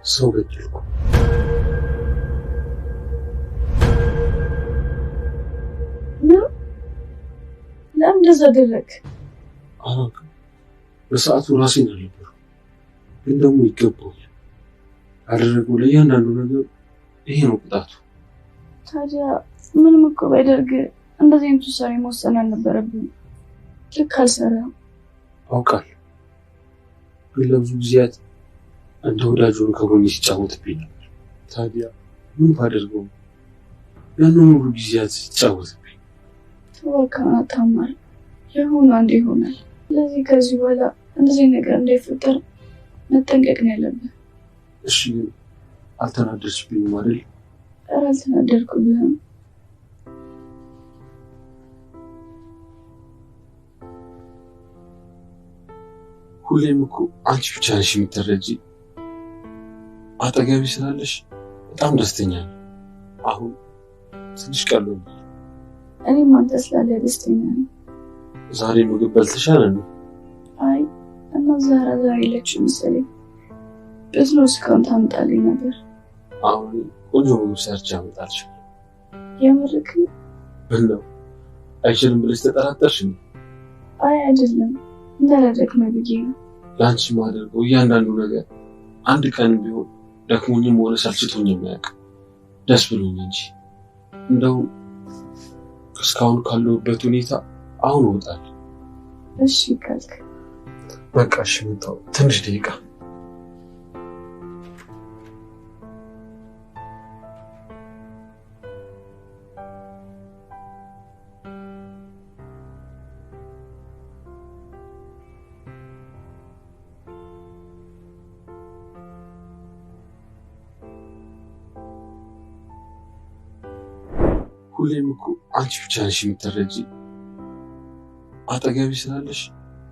ሰው ገደልኩ። ለምን እንደዛ አደረግ? አላውቅም። በሰዓቱ ራሴን አልነበርኩም፣ ግን ደግሞ ይገባዋል። ያደረገው ለእያንዳንዱ ነገር ይሄ ነው ቅጣቱ። ታዲያ ምንም እኮ ባይደርግ እንደዚህ አይነት ውሳኔ መወሰን አልነበረብንም። ልክ አልሰራም። አውቃለሁ፣ ግን ለብዙ ጊዜያት እንደ ወዳጅ ሆኖ ከጎኔ ሲጫወትብኝ ነበር። ታዲያ ምን ባደርገው ያንን ሁሉ ጊዜያት ሲጫወትብኝ። ተወካና ታማል የሆነ አንድ ይሆናል። ስለዚህ ከዚህ በኋላ እንደዚህ ነገር እንዳይፈጠር መጠንቀቅ ነው ያለብን። እሺ፣ ግን አልተናደድሽብኝም አይደል? ኧረ አልተናደድኩብህም። ሁሌም እኮ አንቺ ብቻ ነሽ የምትረጂ። አጠገቢ ስላለሽ በጣም ደስተኛ ነኝ። አሁን ትንሽ ቀሎኛል። እኔም አንተ ስላለ ደስተኛ ነኝ። ዛሬ ምግብ በልተሻል እንዴ? አይ እና ዛሬ የለችም መሰለኝ። በስሎ እስካሁን ታመጣልኝ ነበር። አሁን ቆንጆ ምግብ ሰርቼ አመጣልሻለሁ። የምርክ? በለው አይችልም ብለሽ ተጠራጠርሽ? አይ አይደለም፣ እንዳላደክመ ብዬ ነው። ለአንቺ ማደርገው እያንዳንዱ ነገር አንድ ቀን ቢሆን ደክሞኝም ሆነ ሰልችቶኝም አያውቅም። ደስ ብሎኝ እንጂ እንደው እስካሁን ካለሁበት ሁኔታ አሁን እወጣለሁ። እሺ ካልክ በቃ እሺ፣ መጣሁ። ትንሽ ደቂቃ። ሁሌም እኮ አንቺ ብቻ ነሽ የምትረጂ። አጠገቢ ስላለሽ